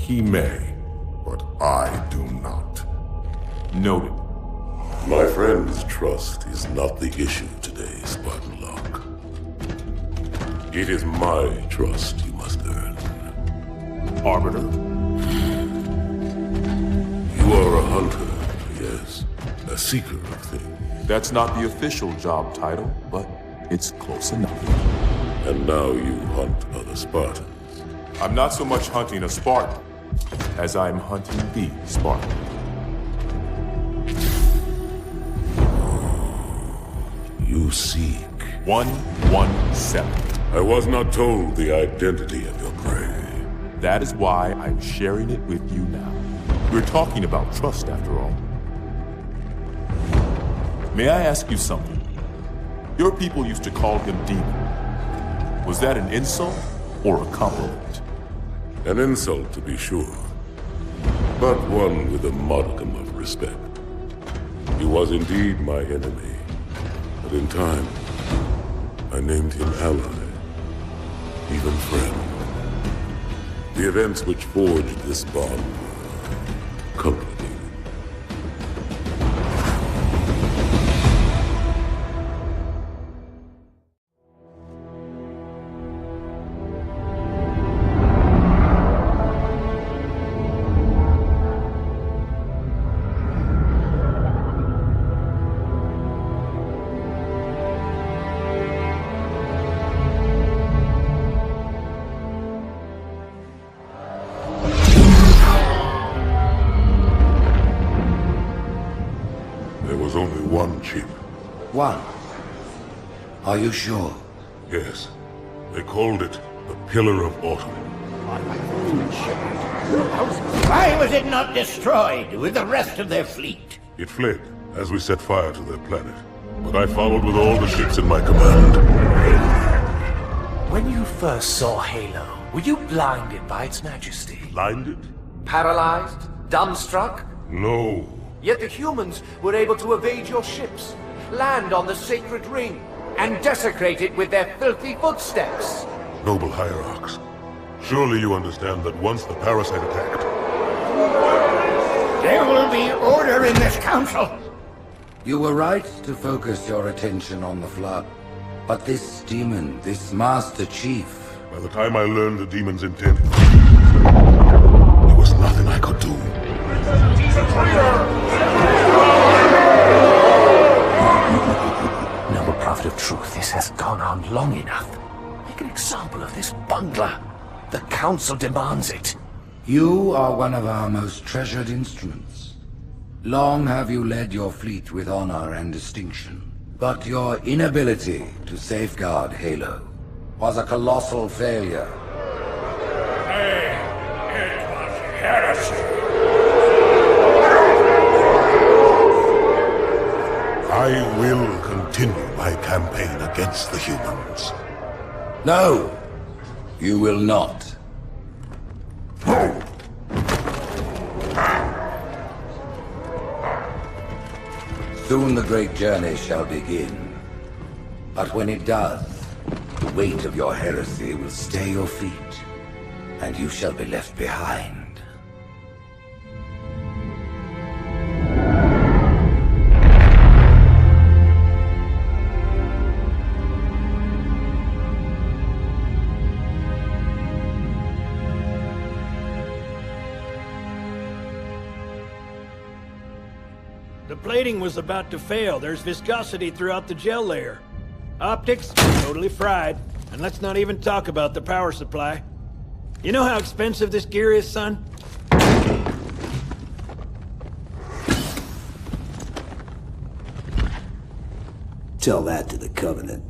He may, but I do not. Noted. My friend's trust is not the issue today, Spartan Locke. It is my trust you must earn. Arbiter? You are a hunter, yes. A seeker of things. That's not the official job title, but it's close enough. And now you hunt other Spartans. I'm not so much hunting a Spartan as I'm hunting the Spartan. You seek. 117. I was not told the identity of your prey. That is why I'm sharing it with you now. We're talking about trust, after all. May I ask you something? Your people used to call him Demon. Was that an insult or a compliment? An insult, to be sure, but one with a modicum of respect. He was indeed my enemy, but in time, I named him ally, even friend. The events which forged this bond were complicated. One. Are you sure? Yes. They called it the Pillar of Autumn. Why was it not destroyed with the rest of their fleet? It fled as we set fire to their planet. But I followed with all the ships in my command. When you first saw Halo, were you blinded by its majesty? Blinded? Paralyzed? Dumbstruck? No. Yet the humans were able to evade your ships, land on the sacred ring, and desecrate it with their filthy footsteps. Noble hierarchs, surely you understand that once the parasite attacked... There will be order in this council. You were right to focus your attention on the Flood. But this demon, this Master Chief... By the time I learned the demon's intent, there was nothing I could do. Noble prophet of truth, this has gone on long enough. Make an example of this bungler. The council demands it. You are one of our most treasured instruments. Long have you led your fleet with honor and distinction. But your inability to safeguard Halo was a colossal failure. It was heresy. I will continue my campaign against the humans. No, you will not. Soon the great journey shall begin. But when it does, the weight of your heresy will stay your feet, and you shall be left behind. The plating was about to fail. There's viscosity throughout the gel layer. Optics, totally fried. And let's not even talk about the power supply. You know how expensive this gear is, son? Tell that to the Covenant.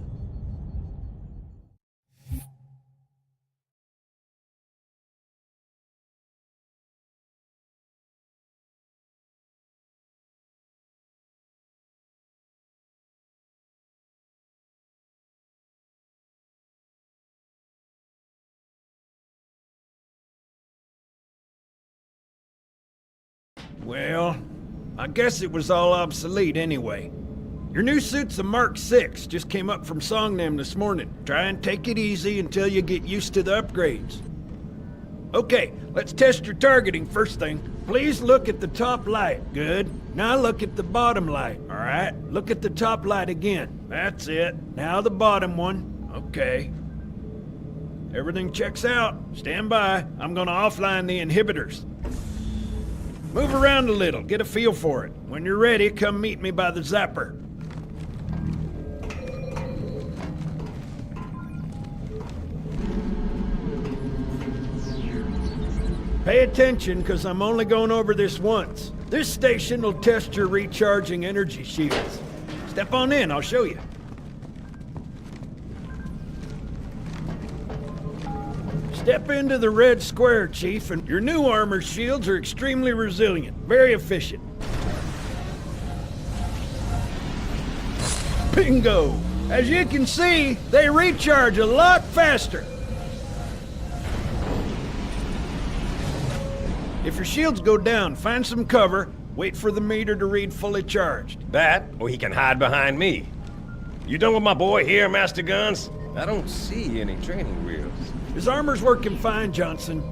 Well, I guess it was all obsolete anyway. Your new suit's a Mark 6, just came up from Songnam this morning. Try and take it easy until you get used to the upgrades. Okay, let's test your targeting first thing. Please look at the top light. Good. Now look at the bottom light. All right. Look at the top light again. That's it. Now the bottom one. Okay. Everything checks out. Stand by. I'm gonna offline the inhibitors. Move around a little. Get a feel for it. When you're ready, come meet me by the zapper. Pay attention, because I'm only going over this once. This station will test your recharging energy shields. Step on in, I'll show you. Step into the red square, Chief, and your new armor shields are extremely resilient, very efficient. Bingo! As you can see, they recharge a lot faster. If your shields go down, find some cover, wait for the meter to read fully charged. That, or he can hide behind me. You done with my boy here, Master Guns? I don't see any training wheels. His armor's working fine, Johnson.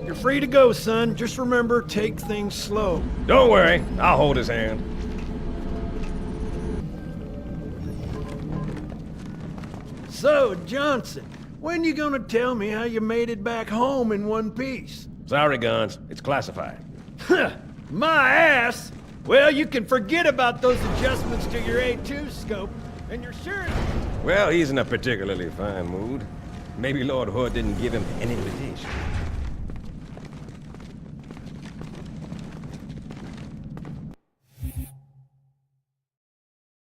You're free to go, son. Just remember, take things slow. Don't worry, I'll hold his hand. So, Johnson, when you gonna tell me how you made it back home in one piece? Sorry, Guns. It's classified. My ass! Well, you can forget about those adjustments to your A2 scope, and you're sure... Well, he's in a particularly fine mood. Maybe Lord Hood didn't give him an invitation.